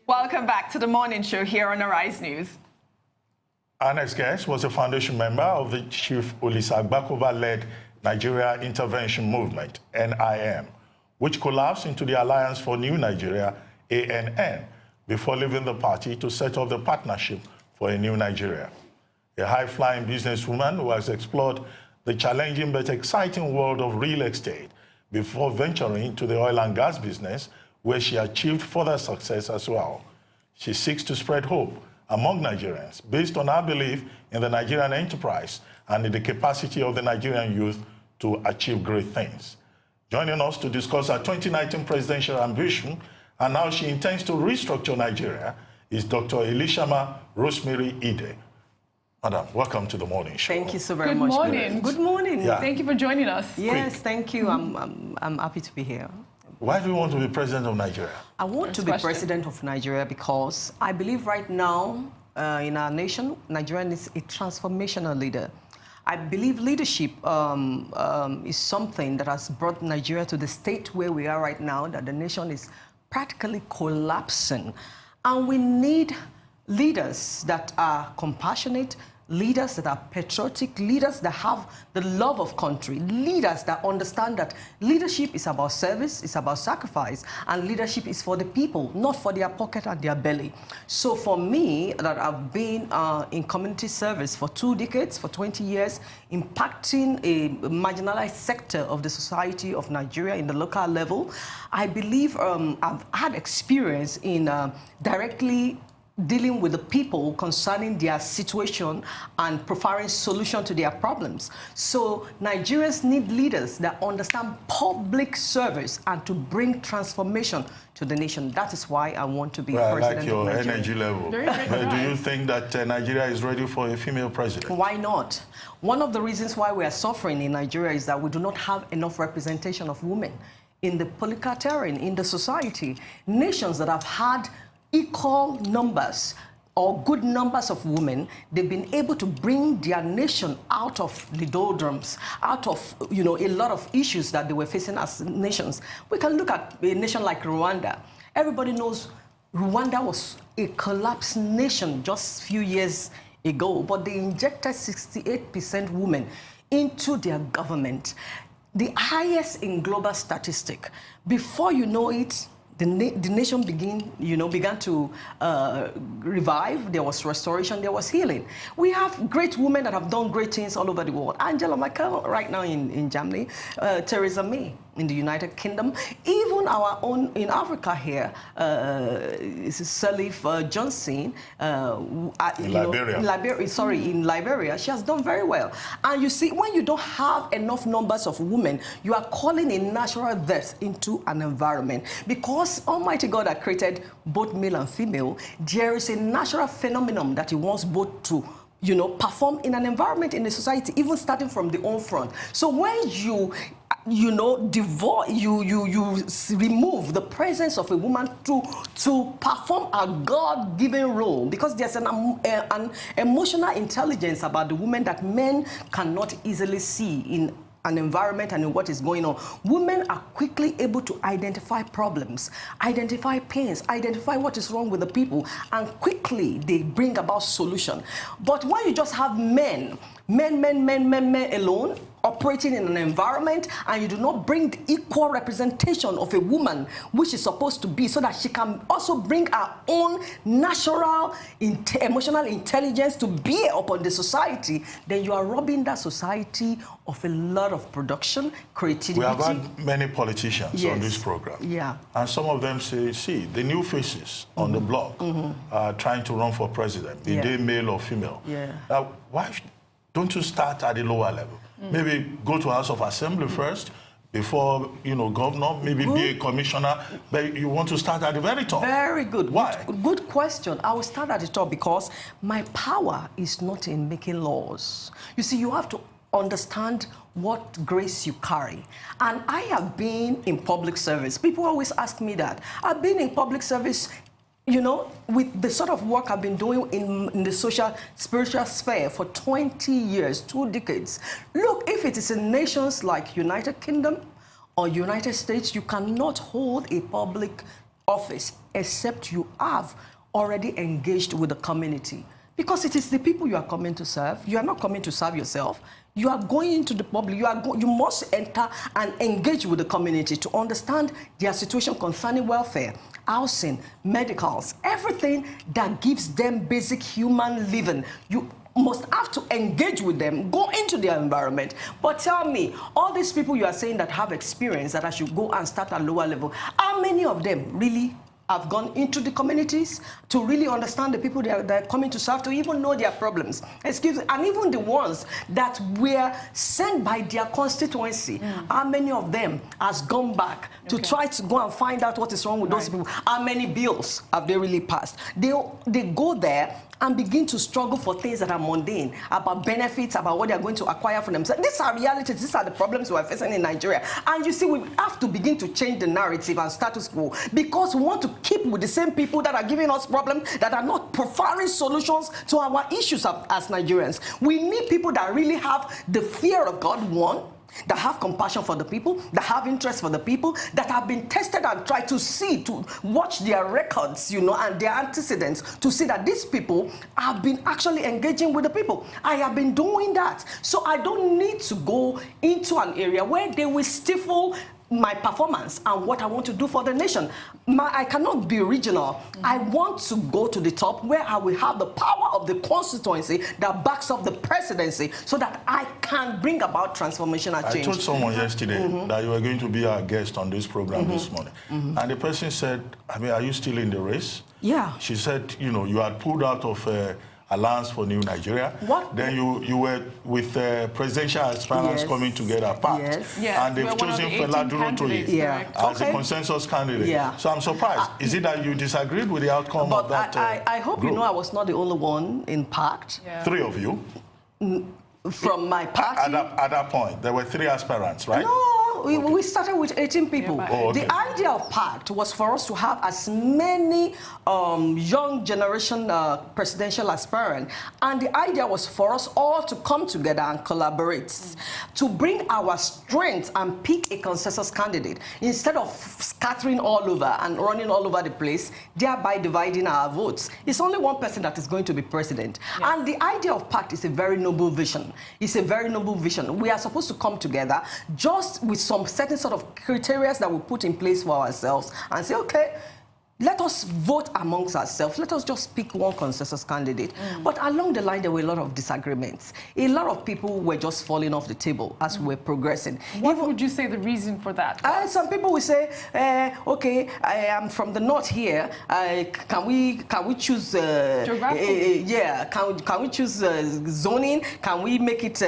Welcome back to the morning show here on Arise News. Our next guest was a foundation member of the Chief Olisa Agbakoba-led Nigeria Intervention Movement, NIM, which collapsed into the Alliance for New Nigeria, ANN, before leaving the party to set up the Partnership for a New Nigeria. A high-flying businesswoman who has explored the challenging but exciting world of real estate before venturing into the oil and gas business, where she achieved further success as well. She seeks to spread hope among Nigerians based on her belief in the Nigerian enterprise and in the capacity of the Nigerian youth to achieve great things. Joining us to discuss her 2019 presidential ambition and how she intends to restructure Nigeria is Dr. Elishama Ideh. Madam, welcome to the morning show. Thank you so very Good much. morning. Good morning. Yeah. Thank you for joining us. Yes, thank you. I'm happy to be here. Why do you want to be president of Nigeria? I want to be president of Nigeria because I believe right now in our nation, Nigeria is a transformational leader. I believe leadership is something that has brought Nigeria to the state where we are right now, that the nation is practically collapsing. And we need leaders that are compassionate, leaders that are patriotic, leaders that have the love of country, leaders that understand that leadership is about service, it's about sacrifice, and leadership is for the people, not for their pocket and their belly. So for me, that I've been in community service for 2 decades, for 20 years, impacting a marginalized sector of the society of Nigeria in the local level, I believe I've had experience in directly dealing with the people concerning their situation and providing solution to their problems. So Nigerians need leaders that understand public service and to bring transformation to the nation. That is why I want to be president I like your of Nigeria. energy level. But do you think that Nigeria is ready for a female president? Why not? One of the reasons why we are suffering in Nigeria is that we do not have enough representation of women in the political terrain, in the society. Nations that have had equal numbers or good numbers of women, they've been able to bring their nation out of the doldrums, out of a lot of issues that they were facing as nations. We can look at a nation like Rwanda. Everybody knows Rwanda was a collapsed nation just a few years ago, but they injected 68% women into their government, the highest in global statistic. Before you know it, the nation began to revive. There was restoration, there was healing. We have great women that have done great things all over the world. Angela Merkel right now in Germany, Theresa May in the United Kingdom, even our own in Africa here, Salif Johnson, in Liberia, she has done very well. And you see, when you don't have enough numbers of women, you are calling a natural death into an environment. Because Almighty God had created both male and female, there is a natural phenomenon that He wants both to perform in an environment, in a society, even starting from the home front. So when you remove the presence of a woman to perform a God-given role, because there's an emotional intelligence about the woman that men cannot easily see in an environment and in what is going on. Women are quickly able to identify problems, identify pains, identify what is wrong with the people, and quickly they bring about solution. But when you just have men alone, operating in an environment, and you do not bring the equal representation of a woman, which is supposed to be, so that she can also bring her own natural emotional intelligence to bear upon the society, then you are robbing that society of a lot of production, creativity. We have had many politicians on this program. Yeah. And some of them say, see, the new faces on the block are trying to run for president, be they male or female. Yeah. Why don't you start at the lower level? Maybe go to House of Assembly first, before, governor, maybe be a commissioner, but you want to start at the very top. Very good. Why? Good question. I will start at the top because my power is not in making laws. You see, you have to understand what grace you carry. And I have been in public service. People always ask me that. I've been in public service with the sort of work I've been doing in the social, spiritual sphere for 20 years, 2 decades. Look, if it is in nations like United Kingdom or United States, you cannot hold a public office except you have already engaged with the community. Because it is the people you are coming to serve. You are not coming to serve yourself. You are going into the public. You must enter and engage with the community to understand their situation concerning welfare, housing, medicals, everything that gives them basic human living. You must have to engage with them, go into their environment. But tell me, all these people you are saying that have experience, that I should go and start at lower level, how many of them really have gone into the communities to really understand the people they're coming to serve, to even know their problems? Excuse me, and even the ones that were sent by their constituency, how many of them has gone back to try to go and find out what is wrong with those people? How many bills have they really passed? They go there and begin to struggle for things that are mundane, about benefits, about what they are going to acquire for themselves. These are realities. These are the problems we are facing in Nigeria. And you see, we have to begin to change the narrative and status quo, because we want to keep with the same people that are giving us problems, that are not providing solutions to our issues as Nigerians. We need people that really have the fear of God, one, that have compassion for the people, that have interest for the people, that have been tested and tried to see, to watch their records, you know, and their antecedents, to see that these people have been actually engaging with the people. I have been doing that. So I don't need to go into an area where they will stifle my performance and what I want to do for the nation. I cannot be regional. I want to go to the top where I will have the power of the constituency that backs up the presidency, so that I can bring about transformation and change. I told someone yesterday that you were going to be our guest on this program this morning. And the person said, I mean, are you still in the race? Yeah. She said, you know, you had pulled out of Alliance for New Nigeria. What? Then you were with presidential aspirants coming together apart. Yes, and they've chosen Fela Durotoye as a consensus candidate. Yeah. So I'm surprised. Is it that you disagreed with the outcome of that? I hope group? you know I was not the only one in PACT. Yeah. 3 of you? From my party. At that point, there were 3 aspirants, right? No, we started with 18 people. Yeah, Oh, okay. The idea of PACT was for us to have as many young generation presidential aspirants. And the idea was for us all to come together and collaborate, to bring our strength and pick a consensus candidate, instead of scattering all over and running all over the place, thereby dividing our votes. It's only one person that is going to be president. Yes. And the idea of PACT is a very noble vision. It's a very noble vision. We are supposed to come together just with some certain sort of criteria that we put in place for ourselves and say, okay, let us vote amongst ourselves. Let us just pick one consensus candidate. But along the line, there were a lot of disagreements. A lot of people were just falling off the table as we were progressing. What would you say the reason for that was? Some people will say, okay, I am from the north here. Can we choose? Yeah. Can we choose zoning? Can we make it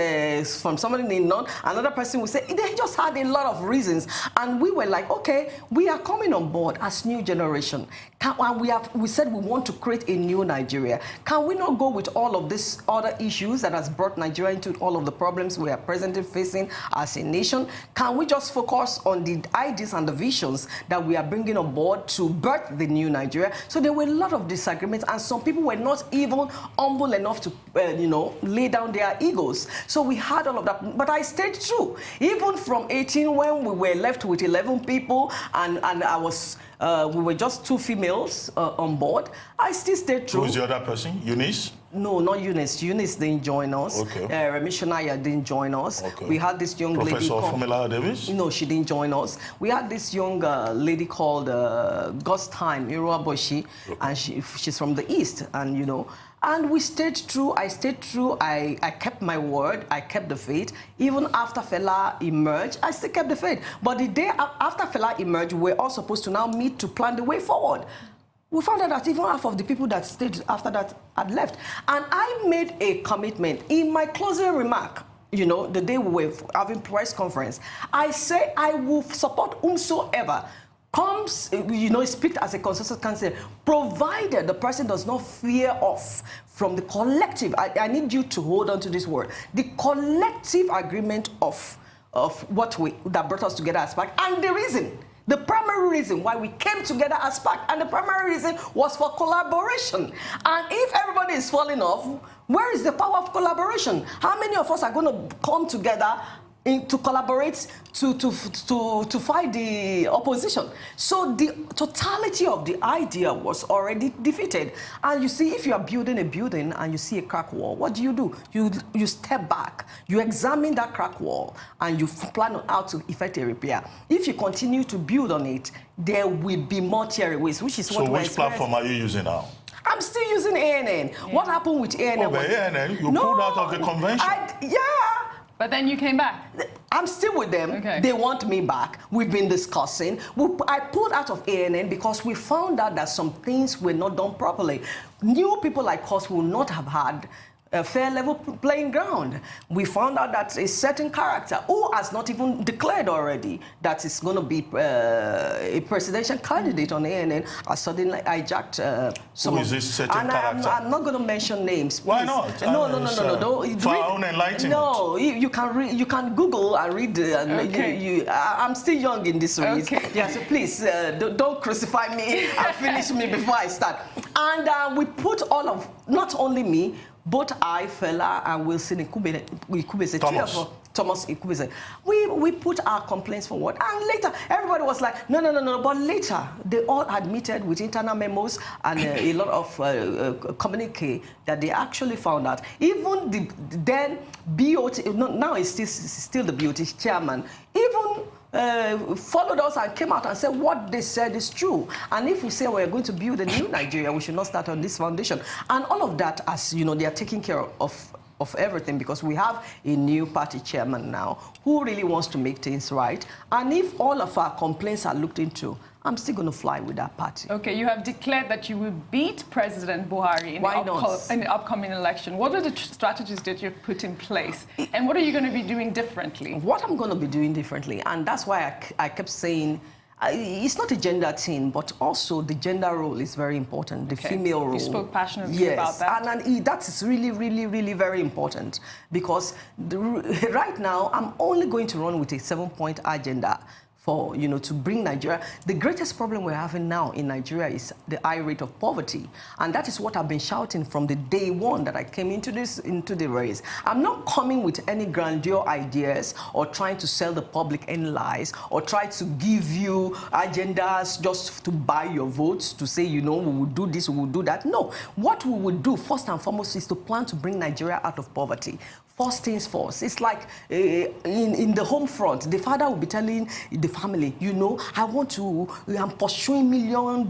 from somebody in the north? Another person will say they just had a lot of reasons, and we were like, okay, we are coming on board as new generation. And we said we want to create a new Nigeria. Can we not go with all of these other issues that has brought Nigeria into all of the problems we are presently facing as a nation? Can we just focus on the ideas and the visions that we are bringing on board to birth the new Nigeria? So there were a lot of disagreements, and some people were not even humble enough to, lay down their egos. So we had all of that. But I stayed true. Even from 18, when we were left with 11 people, and I was... we were just 2 females on board. I still stayed true. Who's the other person? Eunice? No, not Eunice. Eunice didn't join us. Okay. Remi Shonaya didn't join us. Okay. We had this young lady Professor called... Fumila Davis? No, she didn't join us. We had this young lady called God's Time, Iruaboshi, and she's from the East, and and we stayed true. I stayed true. I kept my word. I kept the faith. Even after Fela emerged, I still kept the faith. But the day after Fela emerged, we were all supposed to now meet to plan the way forward. We found out that even half of the people that stayed after that had left. And I made a commitment in my closing remark. The day we were having press conference, I say I will support whomsoever comes, speak as a consensus candidate, provided the person does not fear off from the collective. I need you to hold on to this word. The collective agreement of what that brought us together as PACT, and the reason. The primary reason why we came together as PACT, and the primary reason was for collaboration. And if everybody is falling off, where is the power of collaboration? How many of us are going to come together to collaborate to fight the opposition. So the totality of the idea was already defeated. And you see, if you are building a building and you see a crack wall, what do? You step back, you examine that crack wall, and you plan on how to effect a repair. If you continue to build on it, there will be more tearaways, which is what we're experiencing. So which platform are you using now? I'm still using ANN. Yeah. What happened with ANN? Oh, but ANN, you pulled out of the convention. Yeah. But then you came back. I'm still with them. Okay. They want me back. We've been discussing. I pulled out of ANN because we found out that some things were not done properly. New people like us will not have had a fair level playing ground. We found out that a certain character who has not even declared already that is going to be a presidential candidate on ANN has suddenly hijacked some. Who is this certain character? I'm not going to mention names. Please. Why not? No. For our own enlightenment. No, you can Google and read. Okay. I'm still young in this race. Okay. Yeah, so please don't crucify me and finish me before I start. And we put all of, not only me, both I, Fela, and Wilson Ikubese, Thomas Ikubese, we put our complaints forward. And later, everybody was like, no. But later, they all admitted with internal memos and a lot of communique that they actually found out. Even the then BOT, now it's still the BOT chairman, even followed us and came out and said what they said is true. And if we say we're going to build a new Nigeria, we should not start on this foundation. And all of that, as you know, they are taking care of everything because we have a new party chairman now who really wants to make things right. And if all of our complaints are looked into, I'm still going to fly with that party. Okay, you have declared that you will beat President Buhari in the upcoming election. What are the strategies that you've put in place? And what are you going to be doing differently? What I'm going to be doing differently, and that's why I kept saying, it's not a gender thing, but also the gender role is very important, the female role. You spoke passionately about that. And that is really, really, really very important because right now, I'm only going to run with a 7-point agenda for, to bring Nigeria. The greatest problem we're having now in Nigeria is the high rate of poverty. And that is what I've been shouting from the day one that I came into the race. I'm not coming with any grandeur ideas or trying to sell the public any lies or try to give you agendas just to buy your votes, to say, we will do this, we will do that. No, what we would do first and foremost is to plan to bring Nigeria out of poverty. First things first. It's like in the home front, the father will be telling the family, I'm pursuing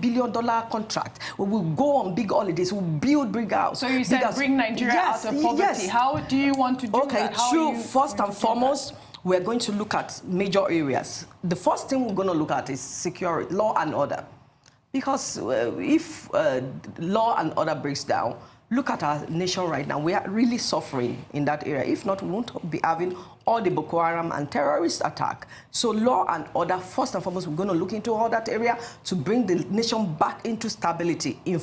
billion-dollar contract. We will go on big holidays, we'll build big house. So you said bring Nigeria out of poverty. Yes. How do you want to do that? Okay, first and foremost, we're going to look at major areas. The first thing we're going to look at is security, law and order. Because if law and order breaks down, look at our nation right now. We are really suffering in that area. If not, we won't be having all the Boko Haram and terrorist attack. So law and order, first and foremost, we're going to look into all that area to bring the nation back into stability in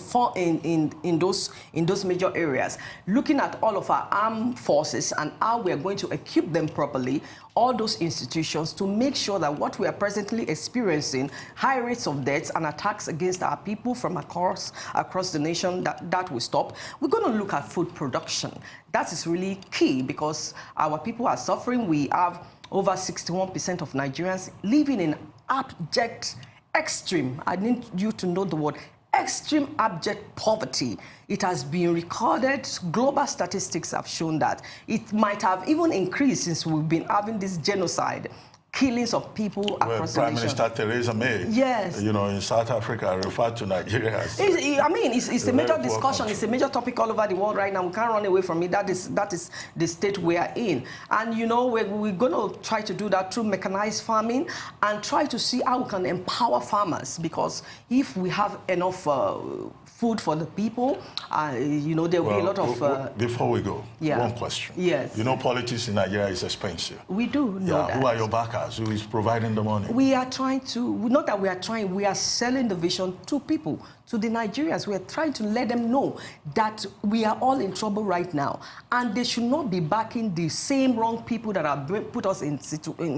those major areas. Looking at all of our armed forces and how we are going to equip them properly, all those institutions, to make sure that what we are presently experiencing, high rates of deaths and attacks against our people from across the nation, that will stop. We're going to look at food production. That is really key because our people are suffering. We have over 61% of Nigerians living in abject, extreme, I need you to know the word, extreme abject poverty. It has been recorded. Global statistics have shown that. It might have even increased since we've been having this genocide, killings of people across the nation. Prime Minister Theresa May, yes, in South Africa, referred to Nigeria as... It's a major discussion. It's a major topic all over the world right now. We can't run away from it. That is the state we are in. And, we're going to try to do that through mechanized farming and try to see how we can empower farmers. Because if we have enough food for the people, there will be a lot of... Before we go, one question. Yes. Politics in Nigeria is expensive. We do know that. Who are your backers? Who is providing the money? We are trying to, not that we are trying, we are selling the vision to people, to the Nigerians. We are trying to let them know that we are all in trouble right now. And they should not be backing the same wrong people that have put us in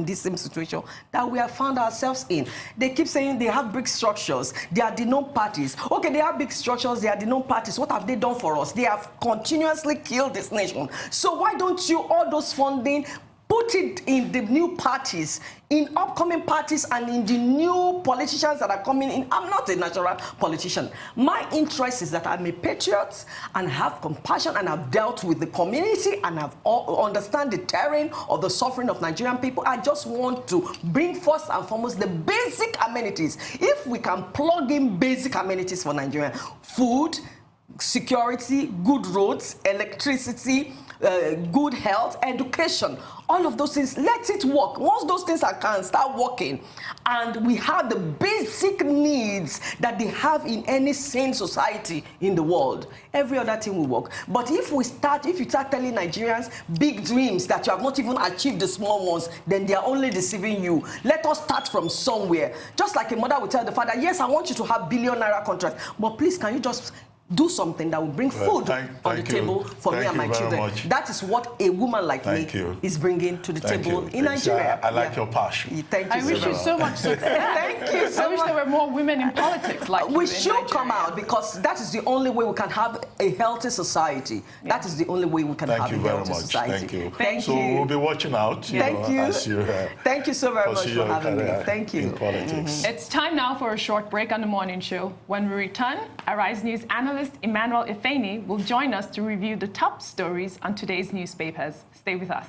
this same situation that we have found ourselves in. They keep saying they have big structures. They are the known parties. Okay, they have big structures. They are the known parties. What have they done for us? They have continuously killed this nation. So why don't you, all those funding, put it in the new parties, in upcoming parties, and in the new politicians that are coming in. I'm not a natural politician. My interest is that I'm a patriot and have compassion and have dealt with the community and have understand the terrain of the suffering of Nigerian people. I just want to bring first and foremost the basic amenities. If we can plug in basic amenities for Nigeria, food, security, good roads, electricity, good health, education, all of those things, let it work. Once those things can start working, and we have the basic needs that they have in any sane society in the world, every other thing will work. But if you start telling Nigerians big dreams that you have not even achieved the small ones, then they are only deceiving you. Let us start from somewhere. Just like a mother will tell the father, yes, I want you to have billion naira contracts, but please, can you just do something that will bring food on the table for me and my children. Much. That is what a woman like me is bringing to the table in Nigeria. I like your passion. Thank you. I wish you so much success. Thank you so much. I wish there were more women in politics like you. We should come out, because that is the only way we can have a healthy society. Yeah. That is the only way we can have a healthy society. Thank you. Thank you. So we'll be watching out. Thank you. Thank you so very much for having me. Thank you. In politics. It's time now for a short break on the morning show. When we return, Arise News analyst Emmanuel Ifeni will join us to review the top stories on today's newspapers. Stay with us.